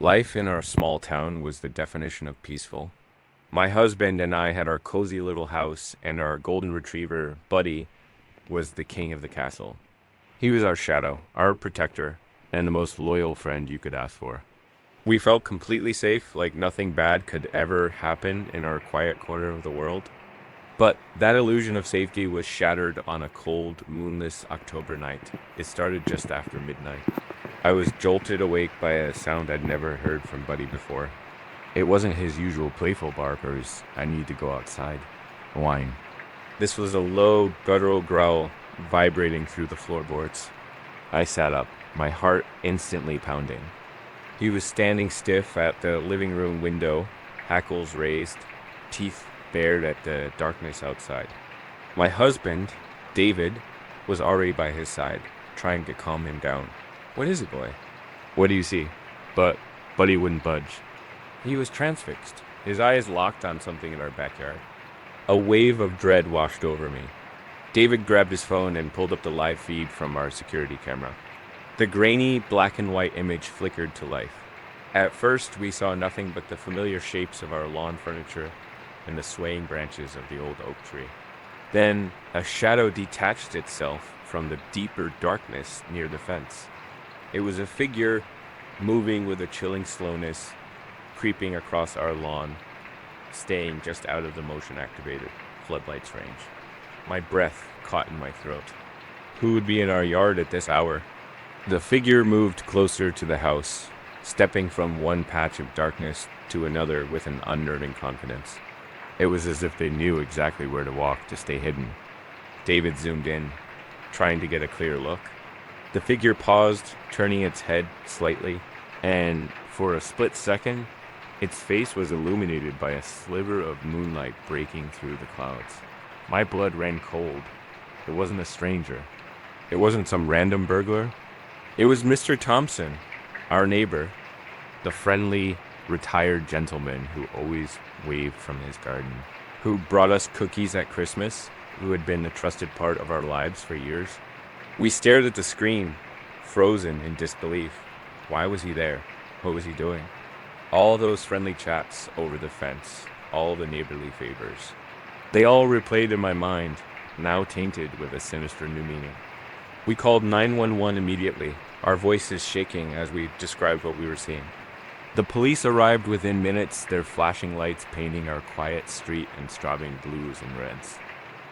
Life in our small town was the definition of peaceful. My husband and I had our cozy little house, and our golden retriever, Buddy, was the king of the castle. He was our shadow, our protector, and the most loyal friend you could ask for. We felt completely safe, like nothing bad could ever happen in our quiet corner of the world. But that illusion of safety was shattered on a cold, moonless October night. It started just after midnight. I was jolted awake by a sound I'd never heard from Buddy before. It wasn't his usual playful bark or his "I need to go outside" whine. This was a low, guttural growl vibrating through the floorboards. I sat up, my heart instantly pounding. He was standing stiff at the living room window, hackles raised, teeth bared at the darkness outside. My husband, David, was already by his side, trying to calm him down. "What is it, boy?" "What do you see?" But Buddy wouldn't budge. He was transfixed, his eyes locked on something in our backyard. A wave of dread washed over me. David grabbed his phone and pulled up the live feed from our security camera. The grainy black and white image flickered to life. At first, we saw nothing but the familiar shapes of our lawn furniture and the swaying branches of the old oak tree. Then, a shadow detached itself from the deeper darkness near the fence. It was a figure moving with a chilling slowness, creeping across our lawn, staying just out of the motion-activated floodlights range. My breath caught in my throat. Who would be in our yard at this hour? The figure moved closer to the house, stepping from one patch of darkness to another with an unnerving confidence. It was as if they knew exactly where to walk to stay hidden. David zoomed in, trying to get a clear look. The figure paused, turning its head slightly, and for a split second, its face was illuminated by a sliver of moonlight breaking through the clouds. My blood ran cold. It wasn't a stranger. It wasn't some random burglar. It was Mr. Thompson, our neighbor, the friendly, retired gentleman who always waved from his garden, who brought us cookies at Christmas, who had been a trusted part of our lives for years. We stared at the screen, frozen in disbelief. Why was he there? What was he doing? All those friendly chats over the fence, all the neighborly favors. They all replayed in my mind, now tainted with a sinister new meaning. We called 911 immediately, our voices shaking as we described what we were seeing. The police arrived within minutes, their flashing lights painting our quiet street in straubing blues and reds.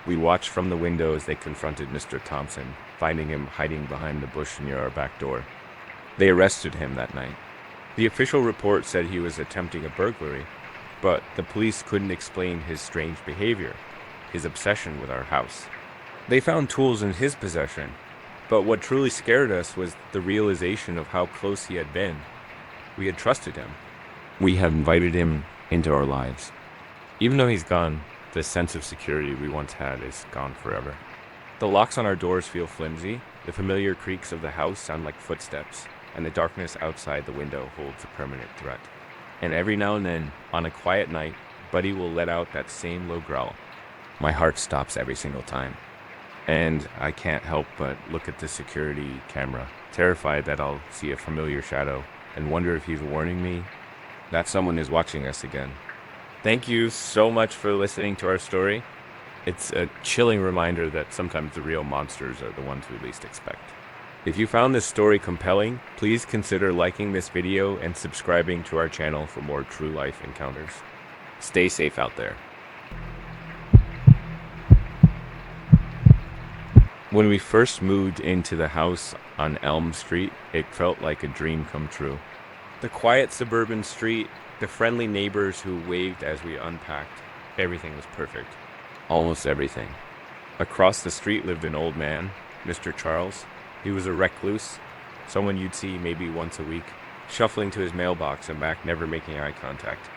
We watched from the window as they confronted Mr. Thompson, finding him hiding behind the bush near our back door. They arrested him that night. The official report said he was attempting a burglary, but the police couldn't explain his strange behavior, his obsession with our house. They found tools in his possession, but what truly scared us was the realization of how close he had been. We had trusted him. We had invited him into our lives. Even though he's gone, the sense of security we once had is gone forever. The locks on our doors feel flimsy, the familiar creaks of the house sound like footsteps, and the darkness outside the window holds a permanent threat. And every now and then, on a quiet night, Buddy will let out that same low growl. My heart stops every single time. And I can't help but look at the security camera, terrified that I'll see a familiar shadow and wonder if he's warning me that someone is watching us again. Thank you so much for listening to our story. It's a chilling reminder that sometimes the real monsters are the ones we least expect. If you found this story compelling, please consider liking this video and subscribing to our channel for more true life encounters. Stay safe out there. When we first moved into the house on Elm Street, it felt like a dream come true. The quiet suburban street, the friendly neighbors who waved as we unpacked, everything was perfect. Almost everything. Across the street lived an old man, Mr. Charles. He was a recluse, someone you'd see maybe once a week, shuffling to his mailbox and back, never making eye contact.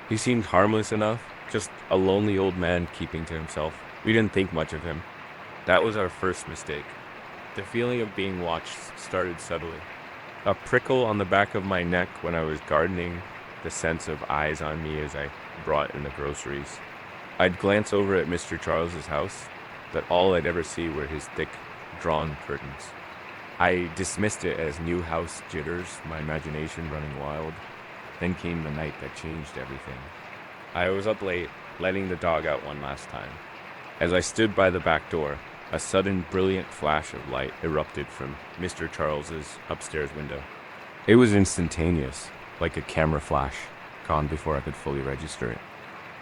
He seemed harmless enough, just a lonely old man keeping to himself. We didn't think much of him. That was our first mistake. The feeling of being watched started subtly. A prickle on the back of my neck when I was gardening, the sense of eyes on me as I brought in the groceries. I'd glance over at Mr. Charles's house, but all I'd ever see were his thick, drawn curtains. I dismissed it as new house jitters, my imagination running wild. Then came the night that changed everything. I was up late, letting the dog out one last time. As I stood by the back door, a sudden brilliant flash of light erupted from Mr. Charles's upstairs window. It was instantaneous, like a camera flash, gone before I could fully register it.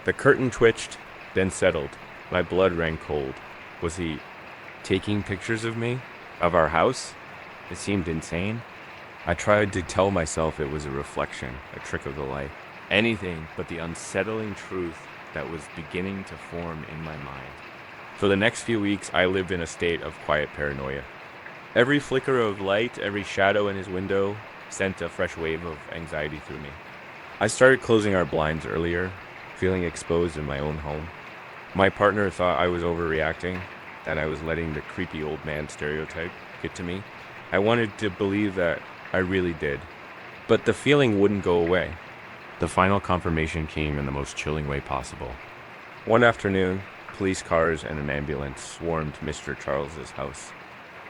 The curtain twitched, then settled. My blood ran cold. Was he taking pictures of me? Of our house? It seemed insane. I tried to tell myself it was a reflection, a trick of the light. Anything but the unsettling truth that was beginning to form in my mind. For the next few weeks, I lived in a state of quiet paranoia. Every flicker of light, every shadow in his window sent a fresh wave of anxiety through me. I started closing our blinds earlier, feeling exposed in my own home. My partner thought I was overreacting, that I was letting the creepy old man stereotype get to me. I wanted to believe that I really did, but the feeling wouldn't go away. The final confirmation came in the most chilling way possible. One afternoon, police cars and an ambulance swarmed Mr. Charles's house.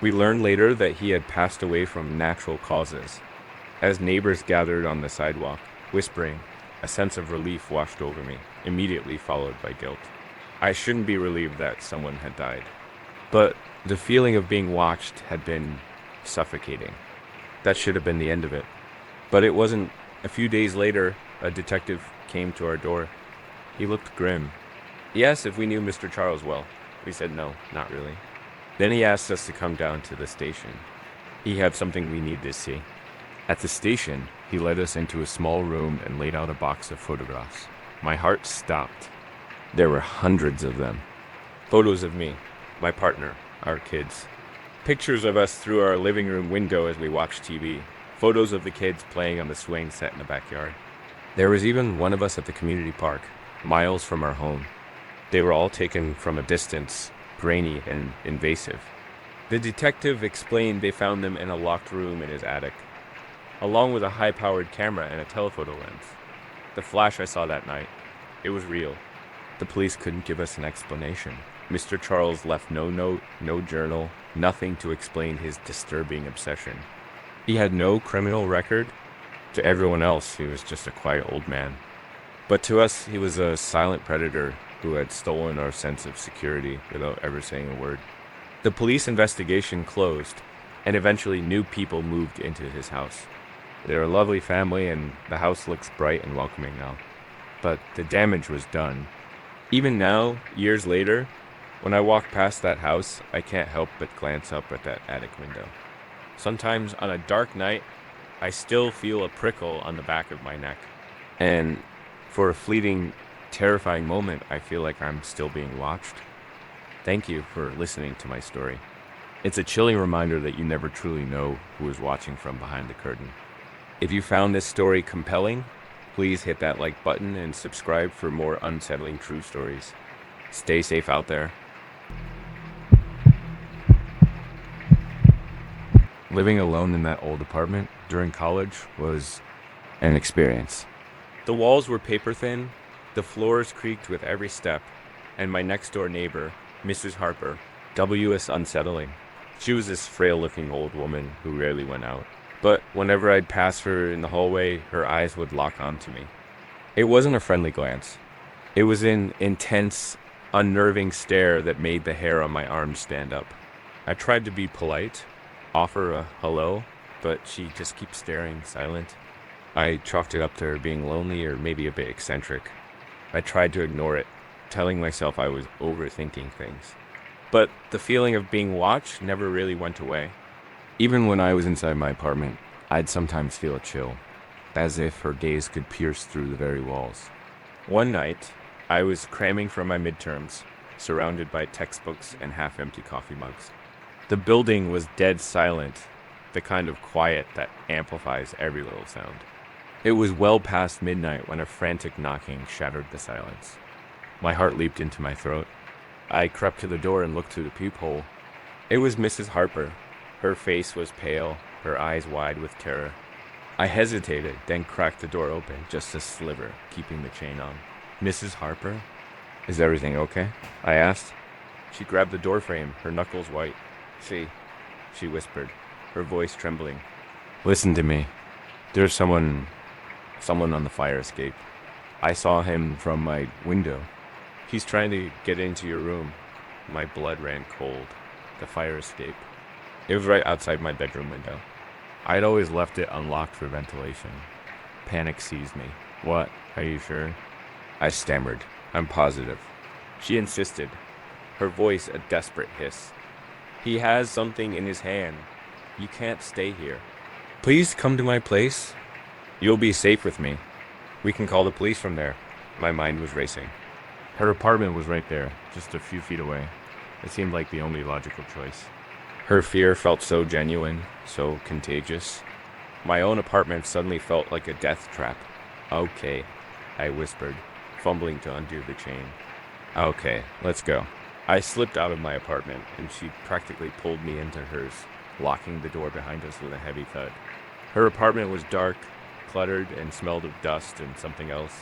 We learned later that he had passed away from natural causes. As neighbors gathered on the sidewalk, whispering, a sense of relief washed over me, immediately followed by guilt. I shouldn't be relieved that someone had died, but the feeling of being watched had been suffocating. That should have been the end of it. But it wasn't. A few days later, a detective came to our door. He looked grim. He asked if we knew Mr. Charles well. We said no, not really. Then he asked us to come down to the station. He had something we needed to see. At the station, he led us into a small room and laid out a box of photographs. My heart stopped. There were hundreds of them. Photos of me, my partner, our kids. Pictures of us through our living room window as we watched TV. Photos of the kids playing on the swing set in the backyard. There was even one of us at the community park, miles from our home. They were all taken from a distance, grainy and invasive. The detective explained they found them in a locked room in his attic, along with a high-powered camera and a telephoto lens. The flash I saw that night, it was real. The police couldn't give us an explanation. Mr. Charles left no note, no journal, nothing to explain his disturbing obsession. He had no criminal record. To everyone else, he was just a quiet old man. But to us, he was a silent predator who had stolen our sense of security without ever saying a word. The police investigation closed, and eventually new people moved into his house. They're a lovely family, and the house looks bright and welcoming now. But the damage was done. Even now, years later, when I walk past that house, I can't help but glance up at that attic window. Sometimes on a dark night, I still feel a prickle on the back of my neck. And for a fleeting, terrifying moment, I feel like I'm still being watched. Thank you for listening to my story. It's a chilling reminder that you never truly know who is watching from behind the curtain. If you found this story compelling, please hit that like button and subscribe for more unsettling true stories. Stay safe out there. Living alone in that old apartment during college was an experience. The walls were paper thin, the floors creaked with every step, and my next door neighbor, Mrs. Harper, was unsettling. She was this frail-looking old woman who rarely went out. But whenever I'd pass her in the hallway, her eyes would lock onto me. It wasn't a friendly glance. It was an intense, unnerving stare that made the hair on my arms stand up. I tried to be polite, offer a hello, but she just keeps staring, silent. I chalked it up to her being lonely or maybe a bit eccentric. I tried to ignore it, telling myself I was overthinking things. But the feeling of being watched never really went away. Even when I was inside my apartment, I'd sometimes feel a chill, as if her gaze could pierce through the very walls. One night, I was cramming for my midterms, surrounded by textbooks and half-empty coffee mugs. The building was dead silent, the kind of quiet that amplifies every little sound. It was well past midnight when a frantic knocking shattered the silence. My heart leaped into my throat. I crept to the door and looked through the peephole. It was Mrs. Harper. Her face was pale, her eyes wide with terror. I hesitated, then cracked the door open, just a sliver, keeping the chain on. Mrs. Harper? Is everything okay? I asked. She grabbed the doorframe, her knuckles white. She whispered, her voice trembling. Listen to me. There's someone Someone on the fire escape. I saw him from my window. He's trying to get into your room. My blood ran cold. The fire escape. It was right outside my bedroom window. I'd always left it unlocked for ventilation. Panic seized me. What? Are you sure? I stammered. I'm positive. She insisted, her voice a desperate hiss. He has something in his hand. You can't stay here. Please come to my place. You'll be safe with me. We can call the police from there. My mind was racing. Her apartment was right there, just a few feet away. It seemed like the only logical choice. Her fear felt so genuine, so contagious. My own apartment suddenly felt like a death trap. Okay, I whispered, fumbling to undo the chain. Okay, let's go. I slipped out of my apartment, and she practically pulled me into hers, locking the door behind us with a heavy thud. Her apartment was dark, cluttered, and smelled of dust and something else.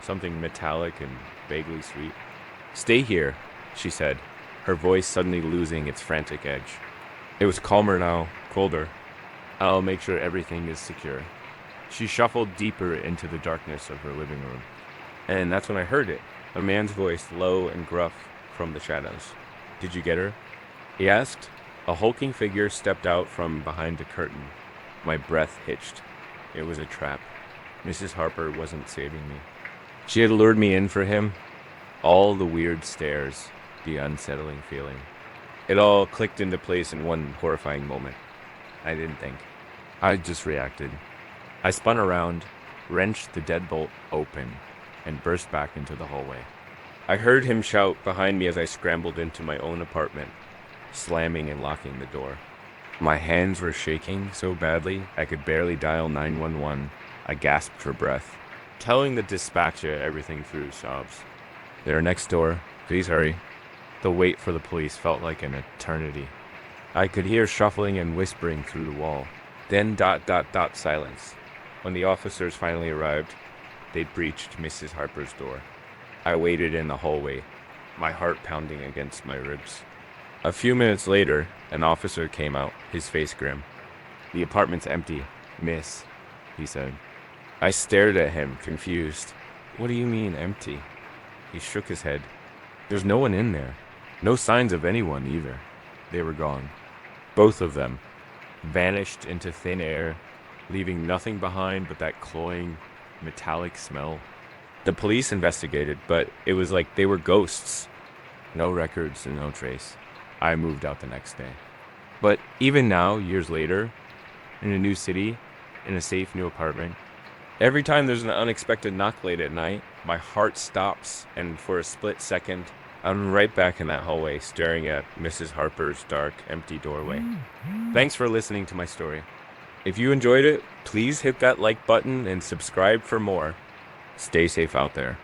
Something metallic and vaguely sweet. Stay here, she said, her voice suddenly losing its frantic edge. It was calmer now, colder. I'll make sure everything is secure. She shuffled deeper into the darkness of her living room. And that's when I heard it, a man's voice, low and gruff, from the shadows. Did you get her? He asked. A hulking figure stepped out from behind the curtain. My breath hitched. It was a trap. Mrs. Harper wasn't saving me. She had lured me in for him. All the weird stares, the unsettling feeling. It all clicked into place in one horrifying moment. I didn't think. I just reacted. I spun around, wrenched the deadbolt open, and burst back into the hallway. I heard him shout behind me as I scrambled into my own apartment, slamming and locking the door. My hands were shaking so badly I could barely dial 911. I gasped for breath, telling the dispatcher everything through sobs. They're next door. Please hurry. The wait for the police felt like an eternity. I could hear shuffling and whispering through the wall. Then ... silence. When the officers finally arrived, they'd breached Mrs. Harper's door. I waited in the hallway, my heart pounding against my ribs. A few minutes later, an officer came out, his face grim. The apartment's empty, miss, he said. I stared at him, confused. What do you mean, empty? He shook his head. There's no one in there. No signs of anyone, either. They were gone. Both of them. Vanished into thin air, leaving nothing behind but that cloying, metallic smell. The police investigated, but it was like they were ghosts. No records and no trace. I moved out the next day. But even now, years later, in a new city, in a safe new apartment, every time there's an unexpected knock late at night, my heart stops, and for a split second, I'm right back in that hallway, staring at Mrs. Harper's dark, empty doorway. Thanks for listening to my story. If you enjoyed it, please hit that like button and subscribe for more. Stay safe out there.